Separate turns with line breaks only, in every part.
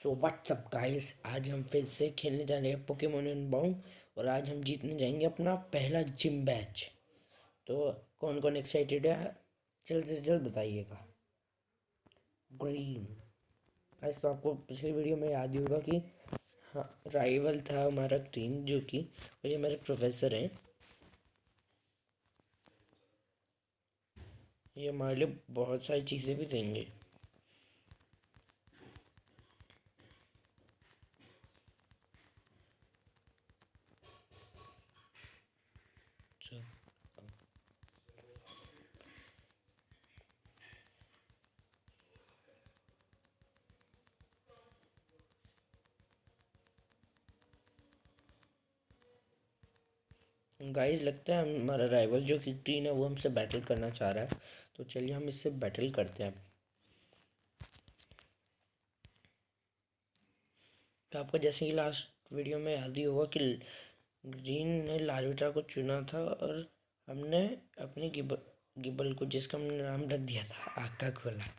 So what's up guys, आज हम फिर से खेलने जा रहे हैं पोकेमोन अनबाउंड। और आज हम जीतने जाएंगे अपना पहला जिम बैच। तो कौन कौन एक्साइटेड है, जल्द से जल्द बताइएगा। ग्रीन गाइस, तो आपको पिछली वीडियो में याद ही होगा कि हाँ, राइवल था हमारा ग्रीन, जो कि ये मेरे प्रोफेसर हैं। ये हमारे लिए बहुत सारी चीज़ें भी देंगे। गाइस, लगता है हमारा राइवल जो कि ग्रीन है वो हमसे बैटल करना चाह रहा है। तो चलिए हम इससे बैटल करते हैं। तो आपको जैसे कि लास्ट वीडियो में याद ही होगा कि ग्रीन ने लार्विटा को चुना था और हमने अपने गिबल को, जिसका हमने नाम रख दिया था आका खोला।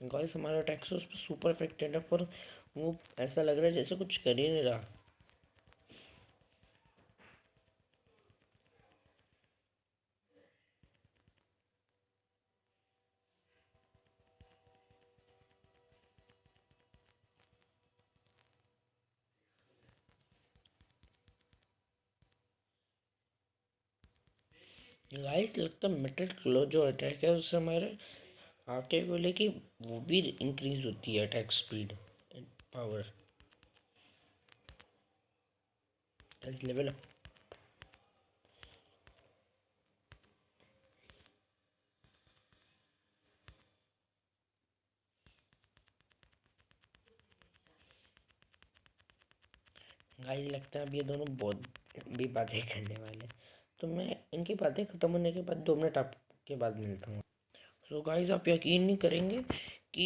गाइस, हमारा अटैक उस पर सुपर इफेक्टेड है, पर वो ऐसा लग रहा है जैसे कुछ कर ही नहीं रहा। गाइस, लगता है मेटल क्लो जो अटैक है उससे हमारे आके गोले की वो भी इंक्रीज होती है, attack speed power level up. Guys, लगता है अब ये दोनों बहुत भी बातें करने वाले, तो मैं इनकी बातें खत्म होने के बाद 2 मिनट आपके बाद मिलता हूँ। सो गाइस, आप यकीन नहीं करेंगे कि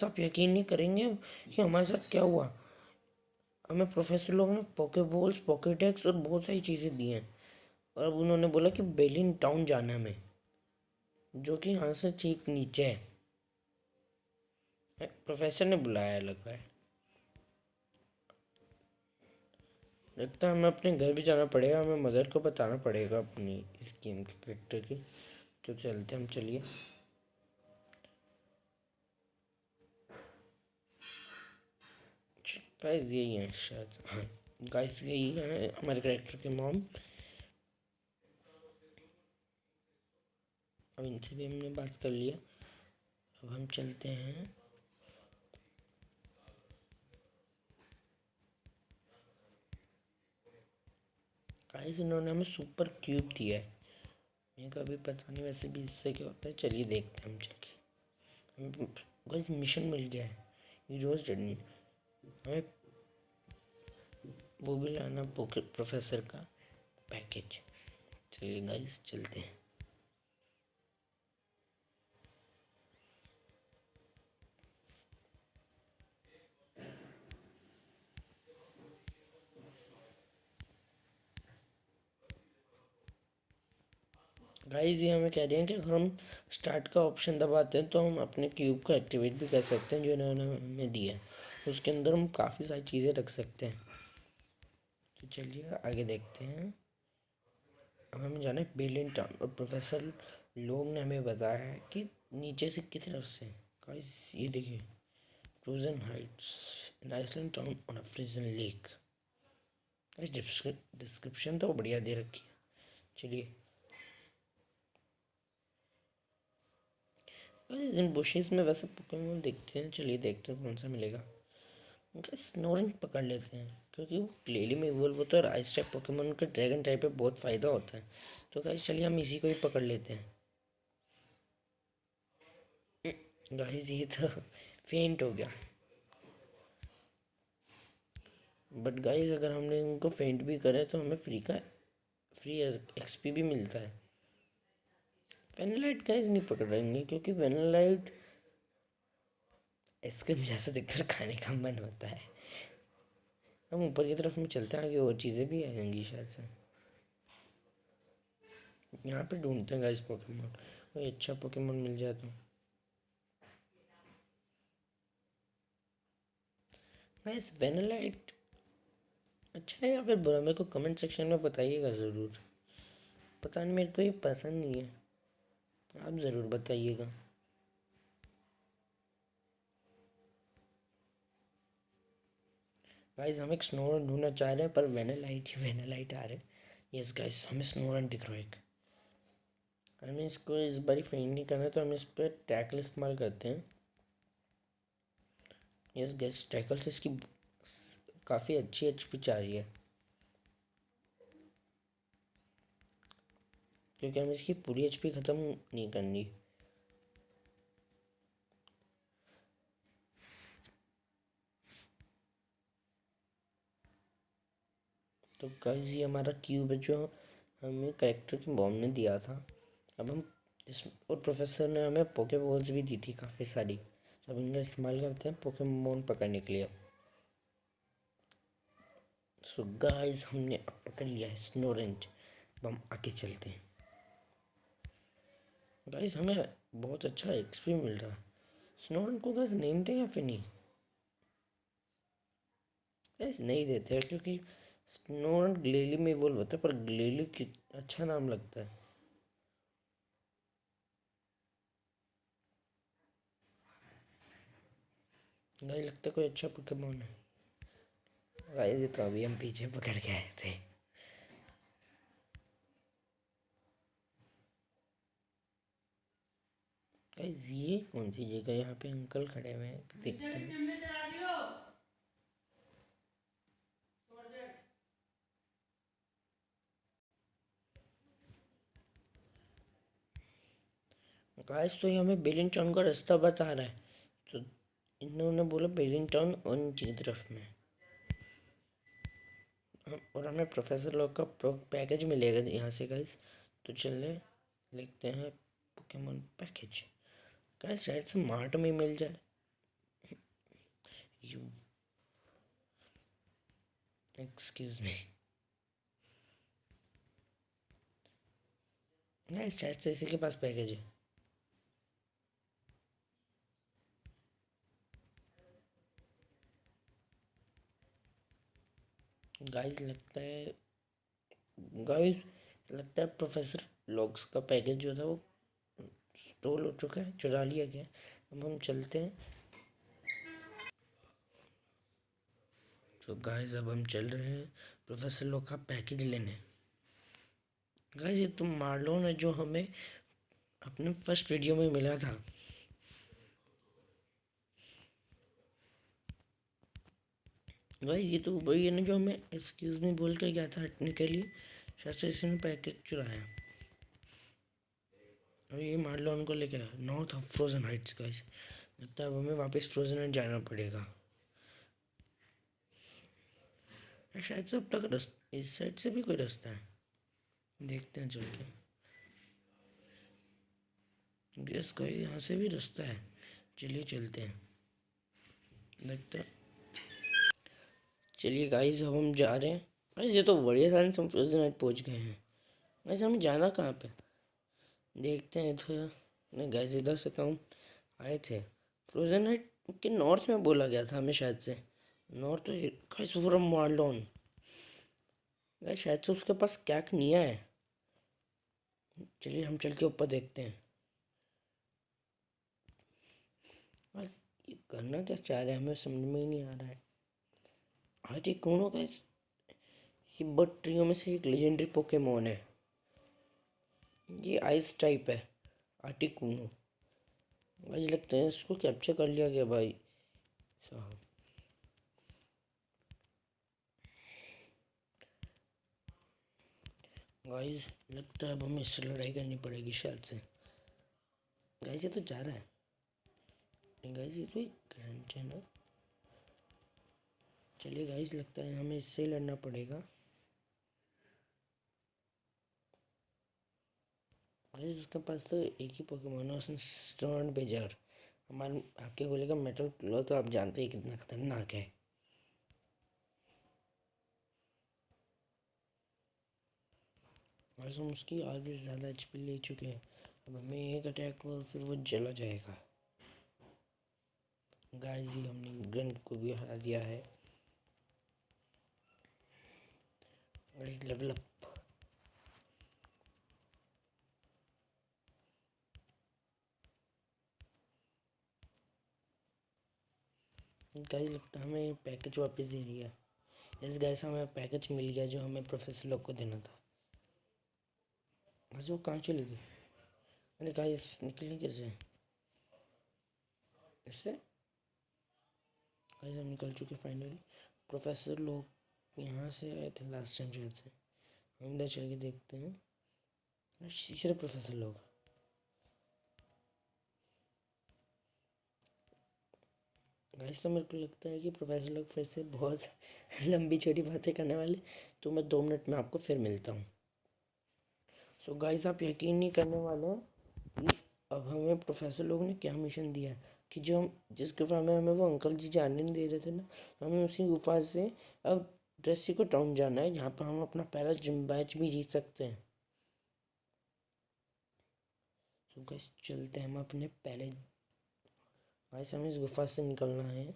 आप यकीन नहीं करेंगे कि हमारे साथ क्या हुआ। हमें प्रोफेसर लोग ने पोकेबॉल्स, पॉकेटेक्स और बहुत सारी चीज़ें दी हैं। और अब उन्होंने बोला कि बेलिन टाउन जाना है हमें, जो कि यहाँ से ठीक नीचे है। प्रोफेसर ने बुलाया लग रहा है। लगता है हमें अपने घर भी जाना पड़ेगा, हमें मदर को बताना पड़ेगा अपनी इस गेम के करेक्टर की। तो चलते हम, चलिए। गाइस, यही है शायद, हाँ। गाइस, यही है हमारे करेक्टर की मॉम। अब इनसे भी हमने बात कर लिया। अब हम चलते हैं। गाइस, इन्होंने हमें सुपर क्यूब दिया है। मेरे को अभी पता नहीं वैसे भी इससे क्या होता है। चलिए देखते हैं हम, चलिए। हमें गाइस मिशन मिल गया है, हीरोज जर्नी। हमें वो भी लाना, प्रोफेसर का पैकेज। चलिए गाइस, चलते हैं। गाइस, ये हमें कह रहे हैं कि अगर हम स्टार्ट का ऑप्शन दबाते हैं तो हम अपने क्यूब को एक्टिवेट भी कर सकते हैं, जो इन्होंने हमें दिया है। उसके अंदर हम काफ़ी सारी चीज़ें रख सकते हैं। तो चलिए आगे देखते हैं। अब हमें जाना है बेलिन टाउन, और प्रोफेसर लोग ने हमें बताया है कि नीचे से किस तरफ से। गाइस, ये देखिए, frozen heights, an island town on a frozen lake. Description तो बढ़िया दे रखी है। चलिए, गाइस इन बुशेस में वैसे पोकेमोन दिखते हैं। चलिए देखते हैं कौन सा मिलेगा। उनका स्नोरिंग पकड़ लेते हैं, क्योंकि वो क्लेली में इवॉल्व होता है और आइस टाइप पोकेमोन का ड्रैगन टाइप पे बहुत फ़ायदा होता है। तो गाइस चलिए हम इसी को ही पकड़ लेते हैं। गाइस, ये तो फेंट हो गया। बट गाइस, अगर हमने इनको फेंट भी करे तो हमें फ्री एक्सपी भी मिलता है। वेनलाइट गाइस नहीं पकड़ेंगे, क्योंकि वेनलाइट आइसक्रीम जैसा दिखता है, खाने का मन होता है। हम ऊपर की तरफ में चलते हैं, आगे और चीज़ें भी आएंगी शायद से। यहाँ पे ढूंढते हैं गाइस पोकेमोन, कोई अच्छा पोकेमोन मिल जाए तो। गाइस वेनालाइट अच्छा है या फिर बुरा, मेरे को कमेंट सेक्शन में बताइएगा ज़रूर। पता नहीं, मेरे को ये पसंद नहीं है, आप ज़रूर बताइएगा। गाइस हम एक स्नोरन ढूंढना चाह रहे हैं, पर वेनालाइट आ रहे हैं। यस गाइस, हमें स्नोरन दिख रहा है एक। हमें इसको इस बारी फेंड नहीं करना, तो हम इस पर टैकल इस्तेमाल करते हैं। यस गाइस, टैकल से इसकी काफ़ी अच्छी एचपी जा रही है, क्योंकि हमें इसकी पूरी एचपी ख़त्म नहीं करनी। तो गाइस ये हमारा क्यूब है जो हमें करेक्टर की मॉम ने दिया था। अब हम इस, और प्रोफेसर ने हमें पोके बॉल्स भी दी थी काफ़ी सारी, तो अब इनका इस्तेमाल करते हैं पोकेमोन पकड़ने के लिए। सो गाइस हमने अब पकड़ लिया है स्नोरेंज, अब हम आगे चलते हैं। गाइस हमें बहुत अच्छा एक्सपी मिल रहा है। स्नोरेंज को गाइस नेम दें या फिर नहीं? गाइस नहीं देते हैं, क्योंकि स्नोरेंज ग्लेली में इवोल्व होता है, पर ग्लेली की अच्छा नाम लगता है। गाइस लगता है कोई अच्छा पोकेमोन है। गाइस ये तो अभी हम पीछे पकड़ के आए थे। गाइस ये कौन सी जगह, यहाँ पे अंकल खड़े हुए हैं, देखते हैं। गाइस तो ये हमें बेलिंगटन का रास्ता बता रहा है, तो इन्होंने बोला बेलिंगटन और नीचे की तरफ में और हमें प्रोफेसर लॉक का पैकेज मिलेगा यहाँ से गाइस। तो चले लिखते हैं पोकेमोन पैकेज। गाइस शायद से मार्ट में मिल जाए। यू एक्सक्यूज मी गाइस, शायद से इसी के पास पैकेज है। गाइस लगता है गाइस लगता है प्रोफेसर लॉक्स का पैकेज जो था वो स्टोल हो चुका है, चुरा लिया गया। अब हम चलते हैं। तो गाइस अब हम चल रहे हैं प्रोफेसर लॉक का पैकेज लेने। गाइस ये तुम मार्लोन है जो हमें अपने फर्स्ट वीडियो में मिला था। गाइस ये तो वही है ना जो हमें एक्सक्यूज मी बोल के गया था हटने के लिए। शायद से इसने पैकेज चुराया। अब ये मार्लोन को लेके आया north of frozen Heights. Guys लगता है अब हमें वापस फ्रोजन हाइट जाना पड़ेगा। शायद से अब तक इस साइड से भी कोई रास्ता है, देखते हैं चल के। गैस कोई यहाँ से भी रास्ता है, चलिए चलते हैं देखते हैं। चलिए गाइस अब हम जा रहे हैं। गाइस ये तो बढ़िया सारे से हम फ्रोजन हाइट पहुँच गए हैं। गाइस हमें जाना कहाँ पे, देखते हैं तो। नहीं गाइस इधर से तो हम आए थे। फ्रोजन हाइट के नॉर्थ में बोला गया था हमें शायद से। North guys from Marlon. Guys शायद से उसके पास कैक निया है। चलिए हम चल के ऊपर देखते हैं। बस ये करना क्या चाह रहे हैं हमें समझ में ही नहीं आ रहा है। आज ये कौन होगा ये बर्ड ट्रियो में से एक लेजेंडरी पोकेमोन है। ये आइस टाइप है, आर्टिकुनो। मुझे लगता है इसको कैप्चर कर लिया गया भाई साहब। गाइस लगता है अब हमें इससे लड़ाई करनी पड़ेगी शायद से। गाइस ये तो जा रहा है। नहीं गाइस ये तो एक करंट है ना। चलिए गाइस लगता है हमें इससे ही लड़ना पड़ेगा। गाइस उसके पास तो एक ही पोकेमोन है, उसने स्टोन भेजा और हमारे आके बोलेगा मेटल क्लॉ, तो आप जानते हैं कितना खतरनाक है। बस हम उसकी आधे से ज़्यादा एचपी ले चुके हैं। अब हमें एक अटैक और फिर वो चला जाएगा। गाइस ये हमने ग्रंट को भी हरा दिया है। Guys level up. गाइस लगता है हमें पैकेज वापस दे रही है। इस गाइस हमें पैकेज मिल गया जो हमें प्रोफेसर लोग को देना था। गाइस वो कहाँ चली गई? अरे गाइस निकलने कैसे? इससे गाइस हम निकल चुके फाइनली। प्रोफेसर लोग यहाँ से आए थे लास्ट टाइम शायद से। हम इधर चल के देखते हैं। तीसरे प्रोफेसर लोग। गाइस तो मेरे को लगता है कि प्रोफेसर लोग फिर से बहुत लंबी छोटी बातें करने वाले। तो मैं 2 मिनट में आपको फिर मिलता हूँ। सो गाइस आप यकीन नहीं करने वाले हैं कि अब हमें प्रोफेसर लोग ने क्या मिशन दिया है कि जो हम जिस गुफा में हमें वो अंकल जी जाने नहीं दे रहे थे ना, तो हमें उसी गुफा से अब ड्रेसी को टाउन जाना है, यहाँ पर हम अपना पहला जिम बैच भी जीत सकते हैं। तो गाइस चलते हैं हम अपने पहले। गाइस हमें इस गुफा से निकलना है।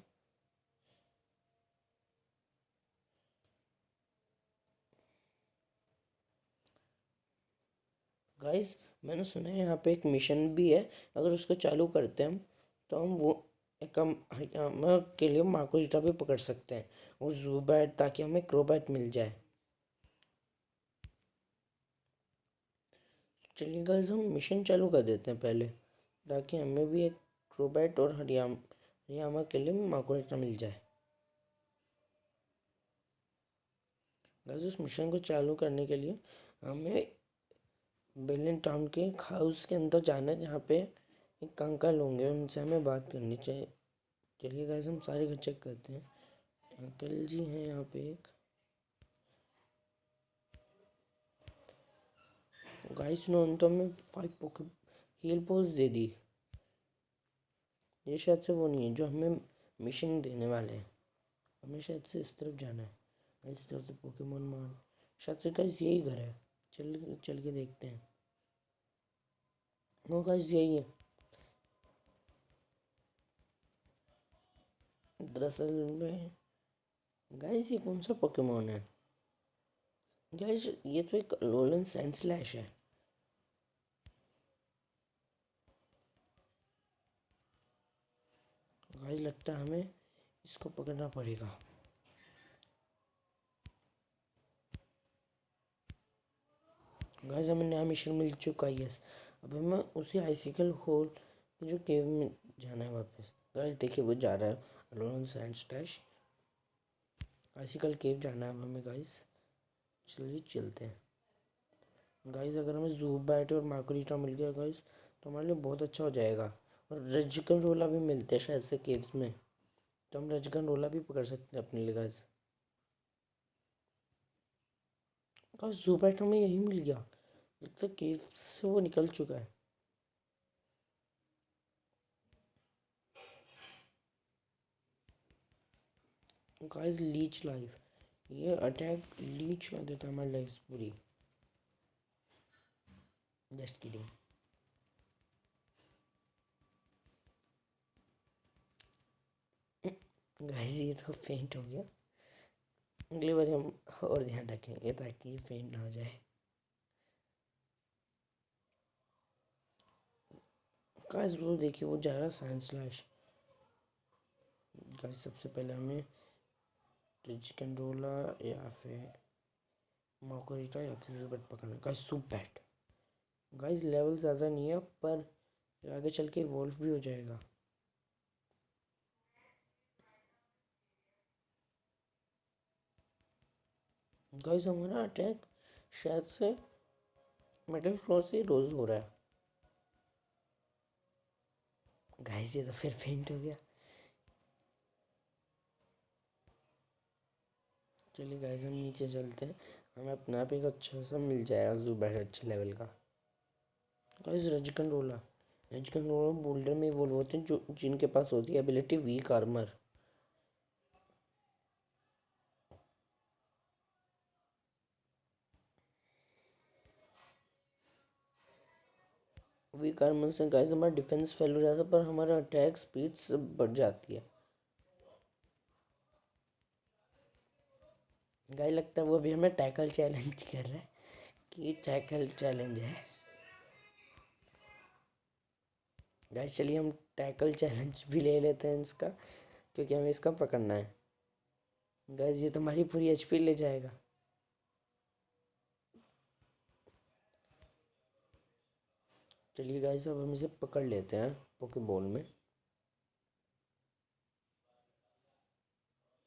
गाइस मैंने सुना है यहाँ पे एक मिशन भी है, अगर उसको चालू करते हैं हम तो हम वो एक हम के लिए मार्कोरिटा भी पकड़ सकते हैं और जूबैट, ताकि हमें क्रोबैट मिल जाए। चलिए गाइस हम मिशन चालू कर देते हैं पहले, ताकि हमें भी एक क्रोबैट और हरियामा के लिए मार्कोरिटा मिल जाए। गाइस उस मिशन को चालू करने के लिए हमें बेलिन टाउन के एक हाउस के अंदर जाना है, जहाँ पे एक अंकल होंगे, उनसे हमें बात करनी चाहिए। चलिए गाइस हम सारे घर चेक करते हैं। अंकल जी हैं यहाँ पे एक। गाइस उन्होंने तो हमें 5 पोके हील पोल्स दे दी। ये शायद से वो नहीं है जो हमें मिशन देने वाले हैं। हमें शायद से इस तरफ जाना है। इस तरफ से पोकेमोन मान शायद से गाइस यही घर है। चल चल के देखते हैं। वो गाइस यही है। दरअसल में गाइस ये कौन सा पोकेमोन है? गाइस ये तो एक लोलन सैंडस्लैश है। गाइस लगता है हमें इसको पकड़ना पड़ेगा। गाइस हमें नया मिशन मिल चुका है। यस अब हमें उसी आइसिकल होल जो केव में जाना है वापस। गाइस देखिए वो जा रहा है लोन सैंडस्लैश। आइसिकल केव जाना है हमें गाइस। चलिए चलते हैं। गाइस अगर हमें ज़ूबैट और मार्कोरिटा मिल गया गाइस तो हमारे लिए बहुत अच्छा हो जाएगा। और रजकन रोला भी मिलते हैं शायद से केव्स में, तो हम रजकन रोला भी पकड़ सकते हैं अपने लिए गाइस। गाइस ज़ूबैट हमें यही मिल गया। लगता है केव से वो निकल चुका है। गाइस लीच लाइफ, ये अटैक लीच कर देता है हमारी लाइफ पूरी। Just kidding. गाइस ये तो फेंट हो गया। अगली बार हम और ध्यान रखेंगे ताकि ये फेंट ना हो जाए। गाइस वो देखिए वो जा रहा है साइंस लैश। गाइस सबसे पहले हमें रिज कंट्रोला या फिर मॉकोरिटा या फिर ज़ुबैट पकड़ना। गाइस सुबैट। गाइस लेवल ज़्यादा नहीं है पर आगे चल के इवॉल्व भी हो जाएगा। गाइस हमारा अटैक शायद से मेटल फ्लो से रोज हो रहा है। गाइस ये तो फिर फेंट हो गया। चलिए गाइस हम नीचे चलते हैं, हमें अपना आप एक अच्छा सा मिल जाएगा ज़ुबैट अच्छे लेवल का। गाइस रजकन रोला बोल्डर में इवॉल्व होते हैं जो जिनके पास होती है ability weak armour. Weak armour से गाइस हमारा डिफेंस फेल हो जाता है, पर हमारा अटैक स्पीड सब बढ़ जाती है। गाइस लगता है वो अभी हमें टैकल चैलेंज कर रहा है कि टैकल चैलेंज है। गाइस चलिए हम टैकल चैलेंज भी ले लेते हैं इसका, क्योंकि हमें इसका पकड़ना है। गाइस ये तो हमारी पूरी एचपी ले जाएगा। चलिए गाइस अब हम इसे पकड़ लेते हैं पोकेबॉल में।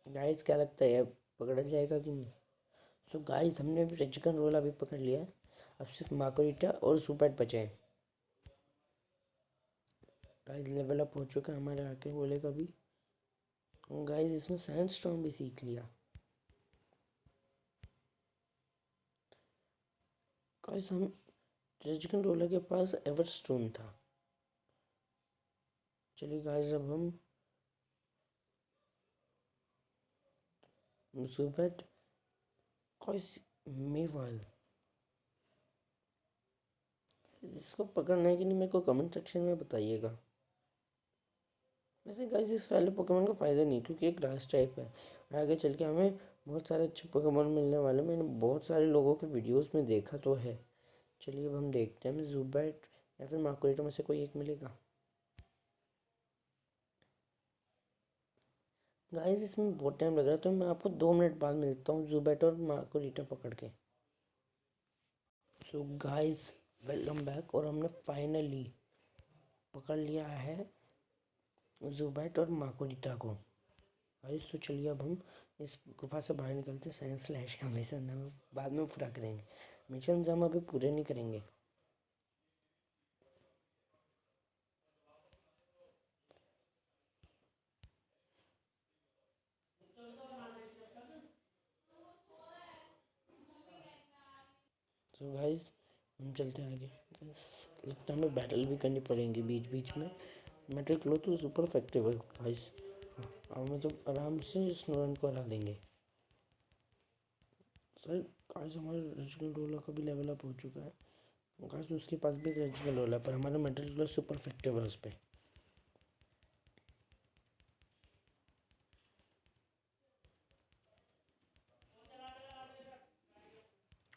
गाइस क्या लगता है पकड़ा जाएगा कि नहीं? सो गाइस हमने भी चिकन रोल अभी पकड़ लिया है। अब सिर्फ मार्गरिटा और सुपैट बचे हैं। गाइस लेवल अप हो चुका है हमारे आके बोले का भी। गाइस इसने सैंड स्टॉर्म भी सीख लिया। गाइस हम चिकन रोलर के पास एवरस्टोन था। चलिए गाइस अब हम सुपैट गाइस मेवाल इसको पकड़ना है कि नहीं मेरे को कमेंट सेक्शन में बताइएगा। वैसे गाइस इस वाले पोकेमोन का फ़ायदा नहीं, क्योंकि एक ग्रास टाइप है। आगे चल के हमें बहुत सारे अच्छे पोकेमोन मिलने वाले। मैंने बहुत सारे लोगों के वीडियोस में देखा तो है। चलिए अब हम देखते हैं हमें ज़ुबैट या फिर मार्कोरेटो में से कोई एक मिलेगा। गाइस इसमें बहुत टाइम लग रहा है, तो मैं आपको 2 मिनट बाद मिलता हूँ ज़ुबैट और मार्कोरेटो पकड़ के। सो गाइस वेलकम बैक, और हमने फाइनली पकड़ लिया है ज़ुबैट और मार्कोरेटो को। गाइस तो चलिए अब हम इस गुफा से बाहर निकलते हैं। साइंस स्लैश का मिशन हम बाद में पूरा करेंगे। मिशन हम अभी पूरे नहीं करेंगे। तो गाइस हम चलते हैं आगे। बस लगता है हमें बैटल भी करनी पड़ेंगी बीच बीच में। मेटल क्लो तो सुपर इफेक्टिव है गाइस। हमें तो आराम से स्नोरन को हरा देंगे। सर गाइस हमारे रेजिकल रोलर का भी लेवल अप हो चुका है। गाइस उसके पास भी रेजिकल रोलर है, पर हमारा मेटल क्लो सुपर इफेक्टिव है उस पर।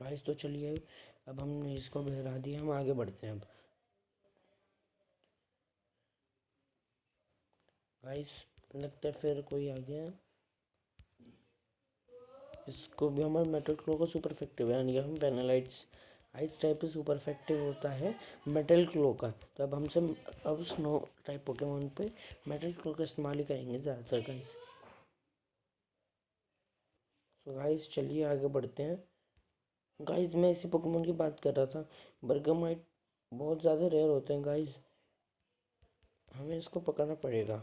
गाइस तो चलिए अब हमने इसको भी हरा दिया, हम आगे बढ़ते हैं अब। गाइस लगता है फिर कोई आ गया। इसको भी हमारे मेटल क्लो का सुपर इफेक्टिव है, यानी हम वेनालाइट्स आइस टाइप पे सुपर इफेक्टिव होता है मेटल क्लो का। तो अब हमसे अब स्नो टाइप पोकेमोन पे मेटल क्लो का इस्तेमाल ही करेंगे ज़्यादातर गाइस। तो गाइस चलिए आगे बढ़ते हैं। गाइस मैं इसी पोकेमोन की बात कर रहा था। बर्गमाइट बहुत ज़्यादा रेयर होते हैं गाइस, हमें इसको पकड़ना पड़ेगा।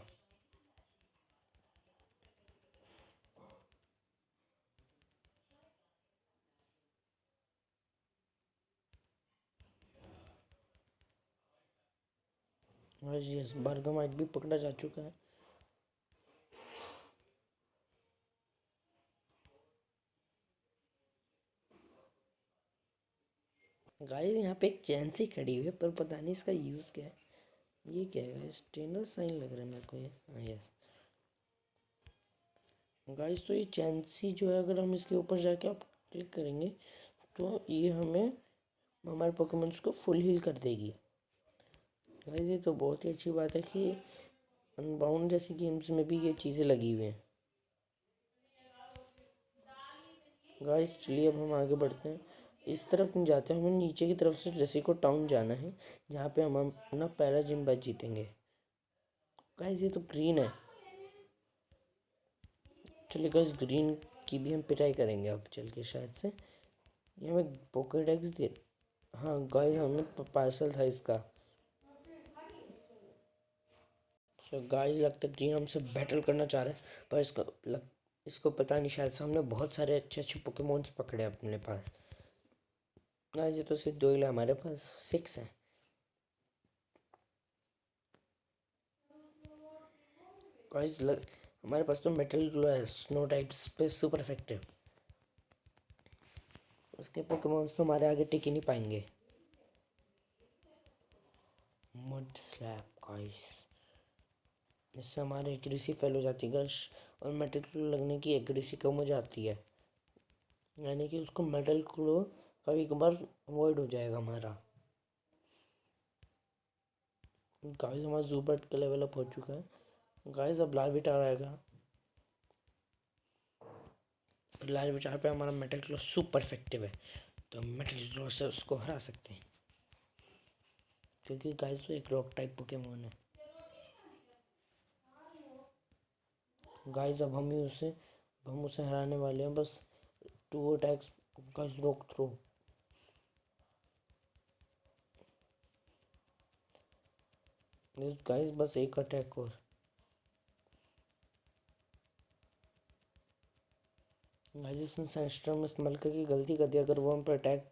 गाइस यस बर्गमाइट भी पकड़ा जा चुका है। गाइस यहाँ पे एक चैन सी खड़ी हुई है, पर पता नहीं इसका यूज़ क्या है। ये क्या है गाइस? ट्रेनर साइन लग रहा है मेरे को ये। हाँ यस गाइस, तो ये चैंसी जो है अगर हम इसके ऊपर जाके आप क्लिक करेंगे तो ये हमें हमारे पोकेमोन्स को फुल हील कर देगी। गाइस ये तो बहुत ही अच्छी बात है कि अनबाउंड जैसी गेम्स में भी ये चीज़ें लगी हुई हैं। गाइस चलिए अब हम आगे बढ़ते हैं। इस तरफ नहीं जाते, हमें नीचे की तरफ से जैसिको टाउन जाना है, जहाँ पे हम अपना पहला जिम बैच जीतेंगे। गाइस ये तो ग्रीन है। चलिए गाइस ग्रीन की भी हम पिटाई करेंगे अब चल के शायद से। ये हमें पोकेडेक्स दे। हाँ गाइस हमें पार्सल था इसका। सो गाइस लगता है ग्रीन हमसे बैटल करना चाह रहा है, पर इसको पता नहीं, शायद से हमने बहुत सारे अच्छे अच्छे पोकेमोन्स पकड़े हैं अपने पास। गाइस ये तो सिर्फ 2 ही है, हमारे पास 6 हैं। गाइस हमारे पास तो मेटल ग्लो है स्नो टाइप्स पे सुपर इफेक्टिव। उसके पोकेमोन्स तो हमारे आगे टिक ही नहीं पाएंगे। Mud slap guys. इससे हमारी एक्यूरेसी फेल हो जाती है गाइस, और मेटल क्लो लगने की एक्यूरेसी कम हो जाती है, यानी कि उसको मेटल क्लो कभी कभार अवॉइड हो जाएगा हमारा। गाइस हमारा जूबर्ट का लेवल अप हो चुका है गाइस। अब लार्विटार आएगा। लार्विटार पे हमारा मेटल क्लो सुपर इफेक्टिव है, तो हम मेटल क्लो से उसको हरा सकते हैं, क्योंकि गाइस वो एक रॉक टाइप पोकेमोन है गाइस। अब हम उसे हराने वाले हैं। बस 2 attacks guys, rock throw. Guys बस एक अटैक और। गाइस उसने सैंडस्टॉर्म इस्तेमाल करके गलती कर दिया, अगर वो हम पर अटैक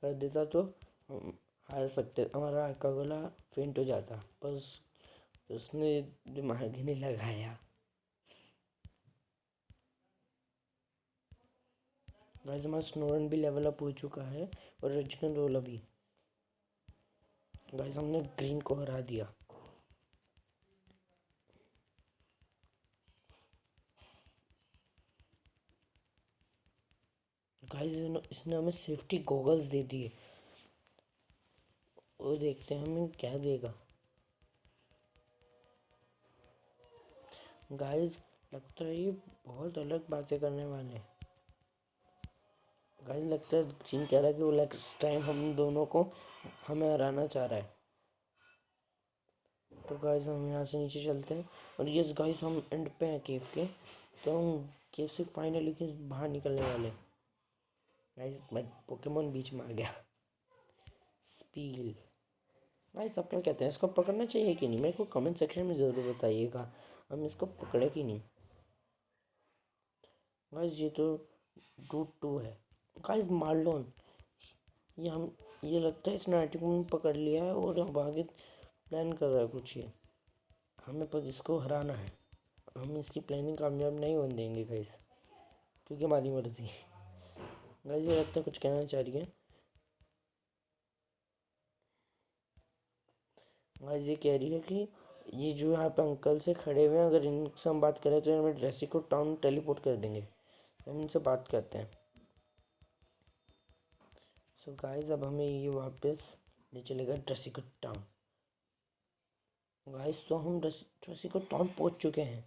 कर देता तो हम हार सकते, हमारा आकागोला फेंट हो जाता, बस उसने दिमाग ही नहीं लगाया। गाइस हमारा स्नोरन भी लेवल अप हो चुका है, और रजकन रोला भी। गाइस हमने ग्रीन को हरा दिया। गाइस इसने हमें सेफ्टी गॉगल्स दे दिए, वो देखते हैं हमें क्या देगा। गाइस लगता है ये बहुत अलग बातें करने वाले हैं। गाइस लगता है जिन कह रहा है कि वो नेक्स्ट टाइम हम दोनों को हमें हराना चाह रहा है। तो गाइस हम यहाँ से नीचे चलते हैं, और यस गाइस हम एंड पे हैं केव के, तो हम केव से फाइनली के बाहर निकलने वाले हैं। गाइस बट पोकेमोन बीच में आ गया, स्पील। गाइस आप क्या कहते हैं, इसको पकड़ना चाहिए कि नहीं? मेरे को कमेंट सेक्शन में ज़रूर बताइएगा, हम इसको पकड़े कि नहीं। गाइस ये तो रूट 2 है गाइस, मार्लोन। ये लगता है इसने आर्टिकल पकड़ लिया है, और अब आगे प्लान कर रहा है कुछ ये, हमें पर इसको हराना है। हम इसकी प्लानिंग कामयाब नहीं होने देंगे गाइस, क्योंकि हमारी मर्जी। गाइस ये लगता है कुछ कहना चाह रही है। गाइस ये कह रही है कि ये जो यहाँ पे अंकल से खड़े हुए हैं, अगर इनसे हम बात करें तो हमें ड्रेसिको टाउन टेलीपोर्ट कर देंगे, तो हम इनसे बात करते हैं। सो गाइस अब हमें ये वापस ले चलेगा ड्रेसिको टाउन। गाइस तो हम ड्रेसिको टाउन पहुँच चुके हैं।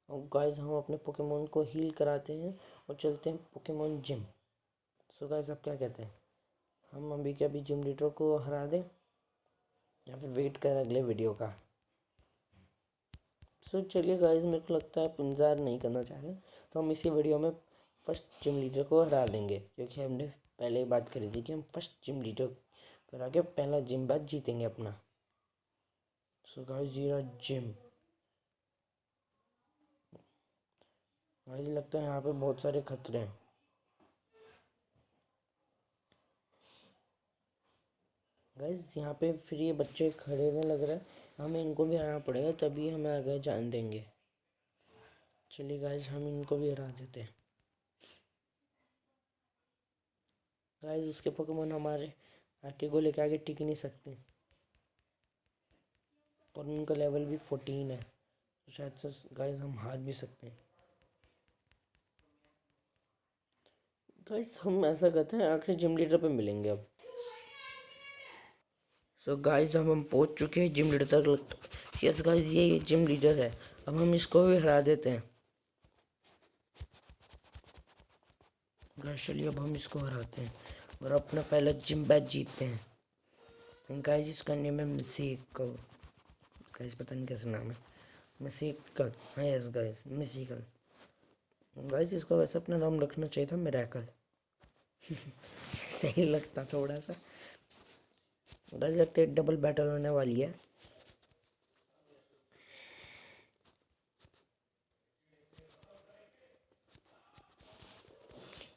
अब गाइस हम अपने पोकेमोन को हील कराते हैं और चलते हैं पोकेमोन जिम। सो गाइस आप क्या कहते हैं, हम अभी के अभी जिम लीडर को हरा दें, या फिर वेट करें अगले वीडियो का? सो चलिए गाइस, मेरे को लगता है आप इंतज़ार नहीं करना चाह रहे, तो हम इसी वीडियो में फर्स्ट जिम लीडर को हरा देंगे, क्योंकि हमने पहले ही बात करी थी कि हम फर्स्ट जिम लीडर को हरा के पहला जिम बैच जीतेंगे अपना। सो गाइस जीरा जिम। गाइस लगता है यहाँ पे बहुत सारे खतरे हैं। गाइस यहाँ पे फिर ये बच्चे खड़े हुए लग रहा है, हमें इनको भी हराना पड़ेगा, तभी हमें आगे जान देंगे। चलिए गाइस हम इनको भी हरा देते हैं। गाइस उसके पोकेमोन हमारे आके को लेके आगे टिक नहीं सकते, और उनका लेवल भी 14 है, तो शायद से गाइस हम हार भी सकते हैं। गाइस हम ऐसा करते हैं, आखिरी जिम लीडर पे मिलेंगे अब। सो गाइस हम पहुंच चुके हैं जिम लीडर तक। यस गाइस ये जिम लीडर है, अब हम इसको भी हरा देते हैं। गाइस चलिए अब हम इसको हराते हैं और अपना पहला जिम बैच जीतते हैं। गाइस इसका नेम है मिसिकल। गाइस पता नहीं कैसा नाम है, मिसिकल। हाँ यस गाइस मिसिकल। गाइस इसको वैसे अपना नाम रखना चाहिए था मिरेकल। सही लगता थोड़ा सा। गाइस लगता है डबल बैटल होने वाली है।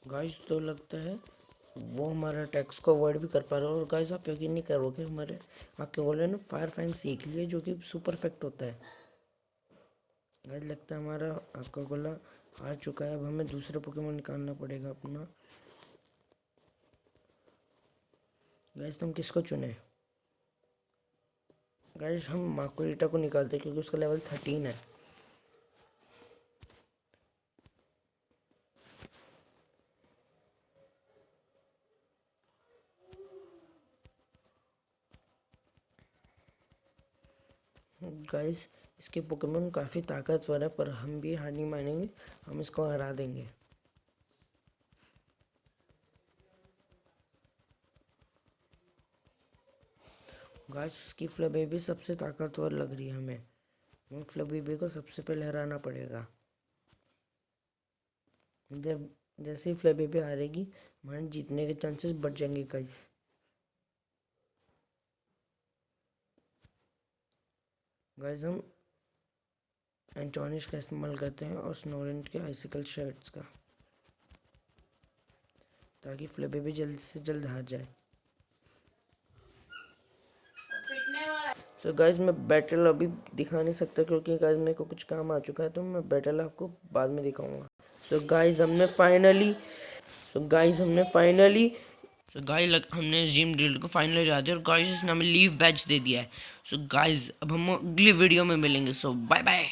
गाइस तो लगता है वो हमारा अटैक्स को अवॉइड भी कर पा रहा है, और गाइस आप यकीन नहीं करोगे हमारे आपके गोले ने फायर फैंग सीख लिया, जो कि सुपर इफेक्ट होता है। गाइस लगता है हमारा आपका गोला आ चुका है, अब हमें दूसरा पोकेमोन निकालना पड़ेगा अपना। गाइस तुम किसको चुने? गाइस हम माकुरिटा को निकालते हैं क्योंकि उसका लेवल 13 है। गाइस इसके पोकेमोन काफ़ी ताकतवर है, पर हम भी हार नहीं मानेंगे, हम इसको हरा देंगे। गाइस उसकी फ्लबेबी सबसे ताकतवर लग रही है हमें फ्लबेबी को सबसे पहले हराना पड़ेगा। जब जैसे ही फ्लबेबी हारेगी हमारे जीतने के चांसेस बढ़ जाएंगे गाइस। गाइस हम एंटोनिश का इस्तेमाल करते हैं और स्नोरेंट के आइसिकल शर्ट्स का, ताकि फ्लबेबी जल्द से जल्द हार जाए। सो गाइस मैं बैटल अभी दिखा नहीं सकता क्योंकि गाइस मेरे को कुछ काम आ चुका है, तो मैं बैटल आपको बाद में दिखाऊंगा। सो गाइस हमने फाइनली हमने जिम ड्रिल को फाइनली हरा दिया और गाइस इसने हमें लीव बैच दे दिया है। सो गाइस अब हम अगली वीडियो में मिलेंगे। सो बाय बाय।